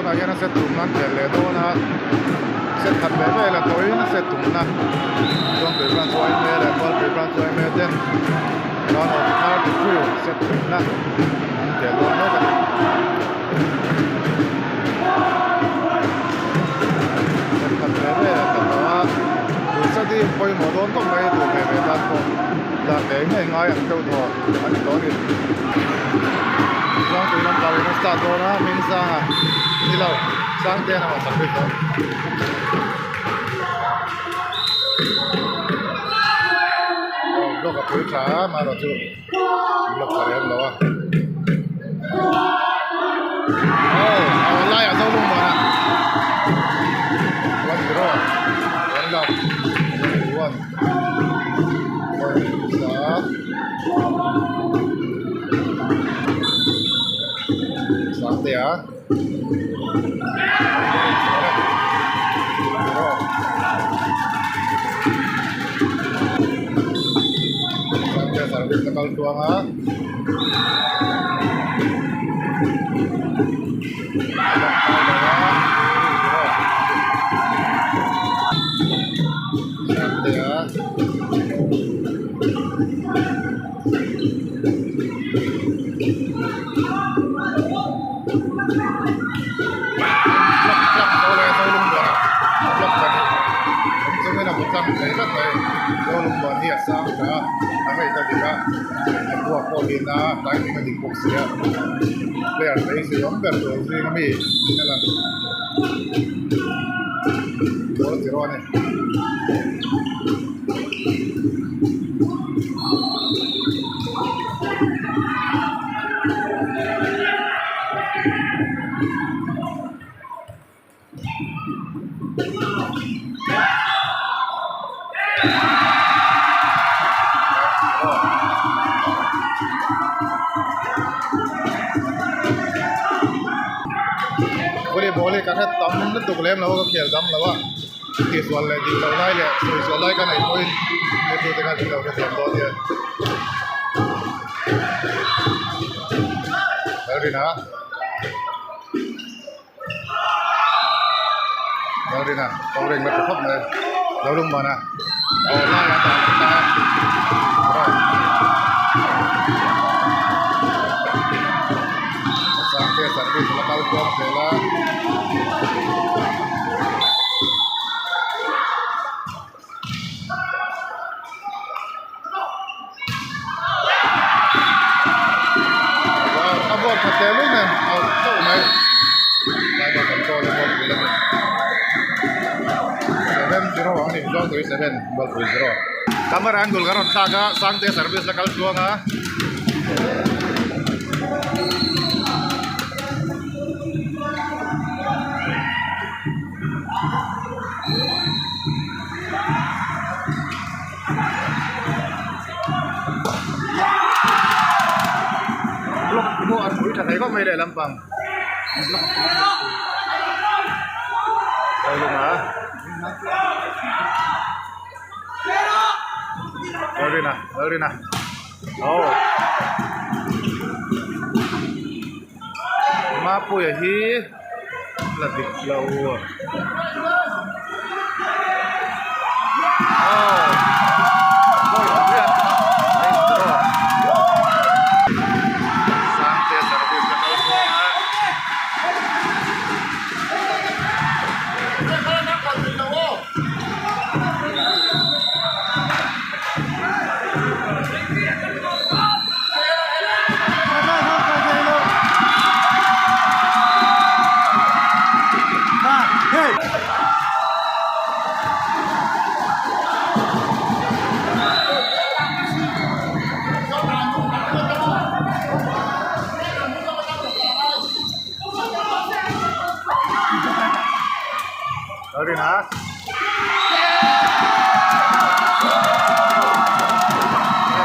na yan sa tunan tele do na set hat be la toy na set tunan dong be ran so ai me la ball be ran so ai me den no no na to ku set tunan te do no ka set hat be la ka wa du sa di poi mo don to mai du be be ta ko da te ngai ngai ang to do an to ni long tui nam kau na start do na min sang a ni lo sang te na ma sak ko lo ka pui cha ma lo chu lo ka re lo a au lai a do lu ma na one zero one love one start santai ya santai servis tekal tuang ha santai ya Saya tak tahu kalau lupa dia sang dah, apa itu juga buat polina, tapi kita di kursia, player saya sih orang berdoa sih kami, jalan, boleh tiru ni. Boleh karena tamu itu tuh lem lalu ke dam lalu soal di lawan le soal kan ai point itu dengan di lawan ke dam dia Laurina orang bertukar mana lalu mana lah yang tak sampai servis lokal kuat bela abot katelu men tahu mai ada kontrol bol bilang 7-0 ang ni John 7 ball 0 kamar anggul karon saga sangte servis lokal kuat ha Thầy có mày để làm bằng đây luôn hả đây đi nè ma pui à hi là thịt lâu Sorry na.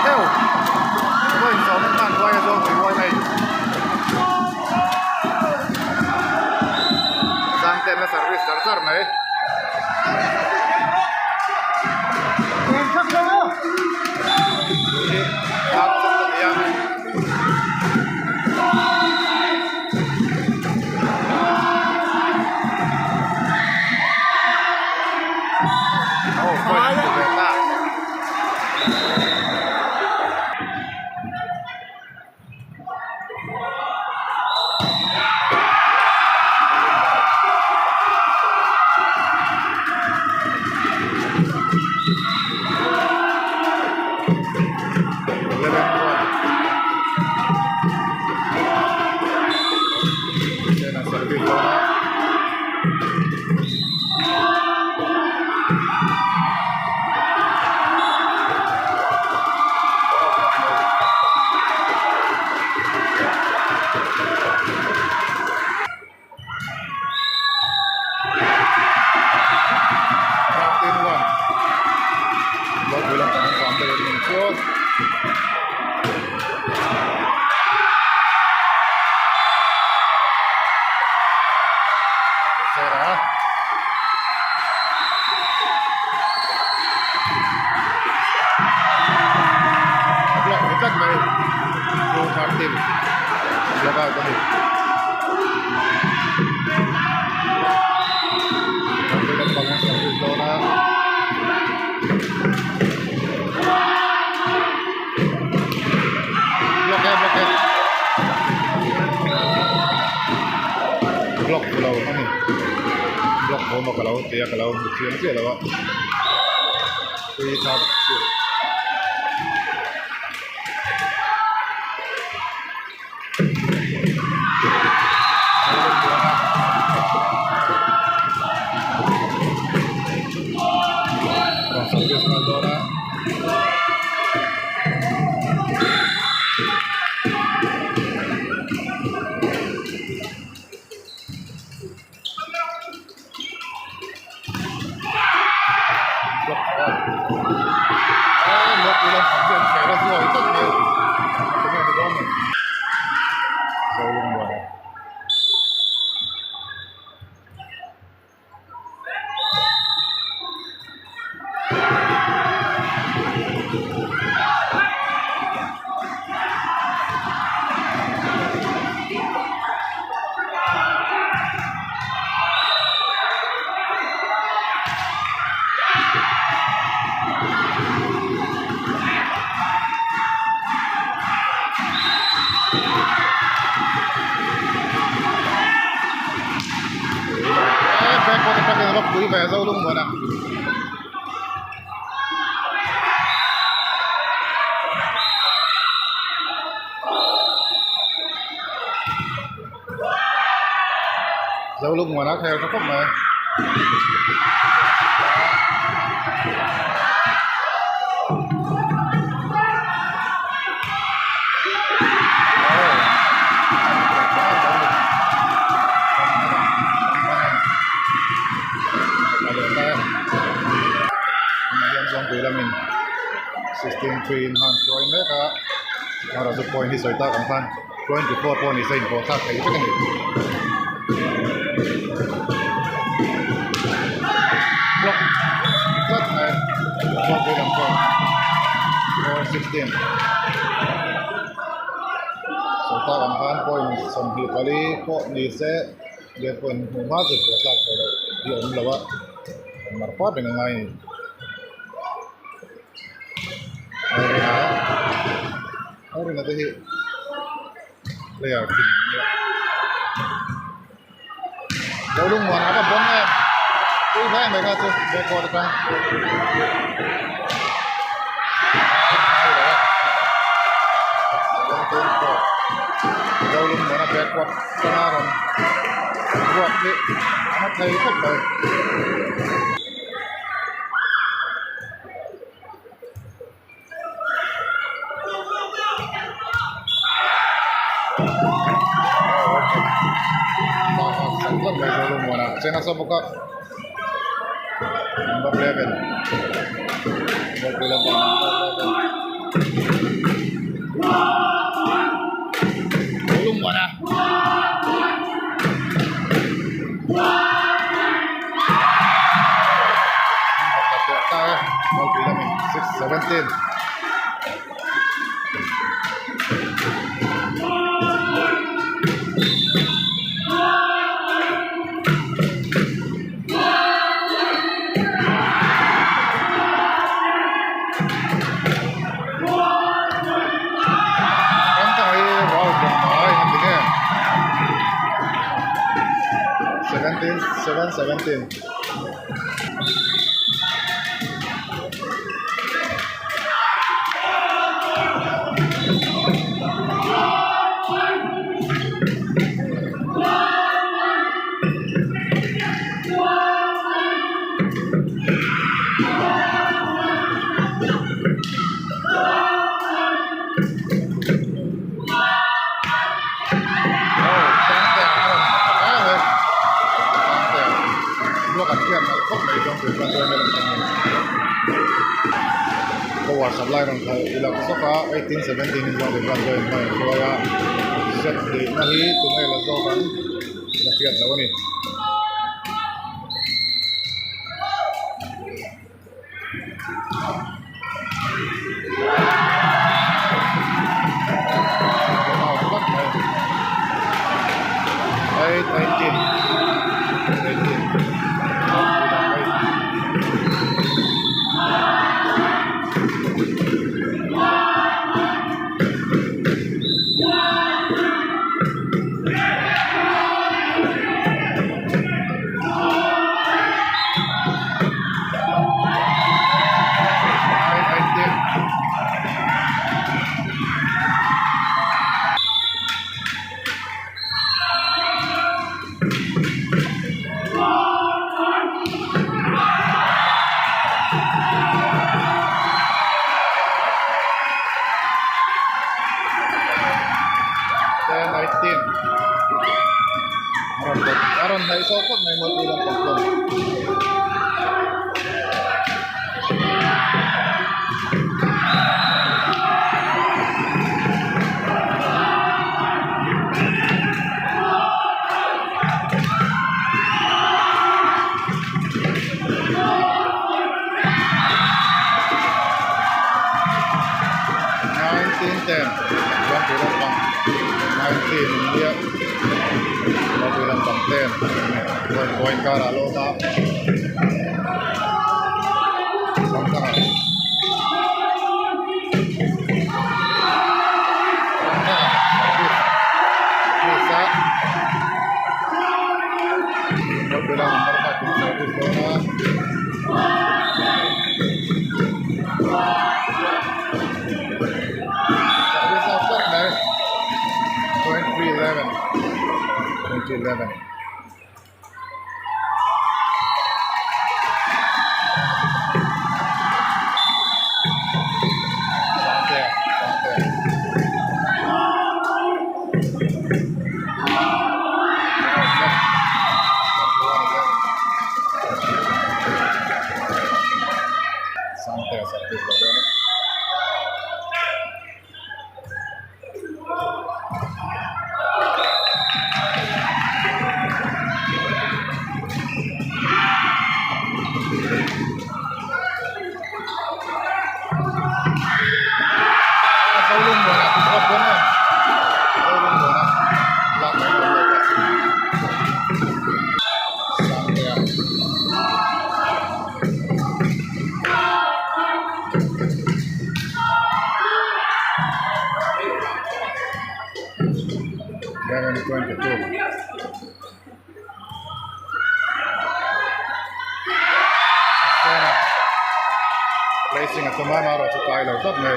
Theo. Ôi, gió nó tàn quay rồi, phải quay này. Sang tên là service starter này. Service Dona. Martin one. Block bilang tangan sampai dengan shot. Serah. Block reject by Joe Martin. Block out tadi. Bilang tangan Service Dona. Blok kalau ini blok mau kalau dia kalau kecil sih lah pak ini Buri phải dâu lung rồi nè. Dâu lung mà nó theo nó khóc mà. Mình 16-3 in hand join mereka harus point di soita kan 24 point di sein kota kayak itu kan blok cut blok dalam point 16 soita kan point sambil kali kok di set dia pun masuk kota kalau dia melawan marpa dengan lain. Hari nanti lihat jauh lu mau apa bonnya tuh saya mereka tuh bokor kan jauh lu mau apa bokor senaran buat di anak saya itu baik saya nasa buka number 11 bilang belum mana mau bilang 6-17 17. supply ng ilang soka 18-17 yung di brando yung may kaya set di nahi tumay lazo kan nafiat lawan ni Eight, 10-18 aron na isopot may mo ilang pagkon bilang pang 19 dia bilang pang 10 poin kara lota sampai bisa bilang nomor 4 service lota Point 311. Santai service lota. Ulun mo na, drop mo na. Ulun mo na. Lock mo na. Sampai. Then 22. Placing at tumama ro sa Tyler top may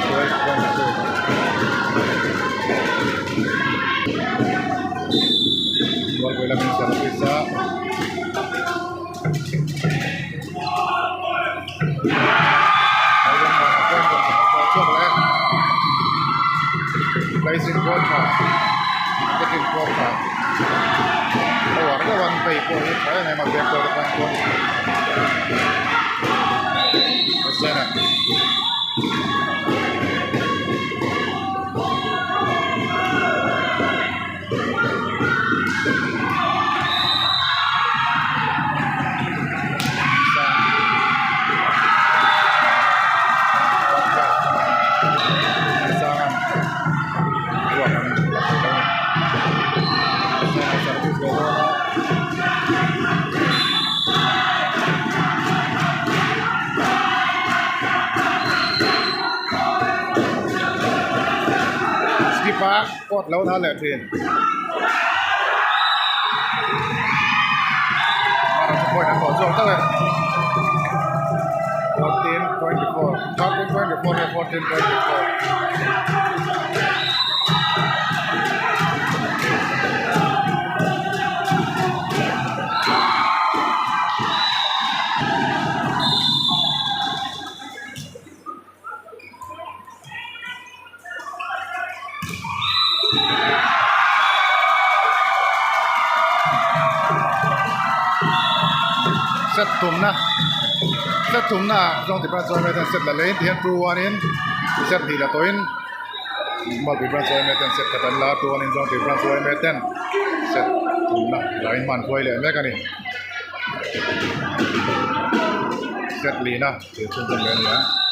12-22 gol ko lang yung service sa placing goal pa taking goal pa warga one pay po kaya may mag-vector pa po Sana.ฟ้ากดแล้วนั่นแหละทีนมาเราจะปล่อยทั้งหมดช่วงเท่าไหร่14-24 set tum na set thum na jong ti ban choi me ten set la lein thian pru anin set hi la toin mal bi ban choi me ten set katan la tu anin jong ti ban choi me ten set thum na lain man khoi le me ka ni set li na ti thum ten le ni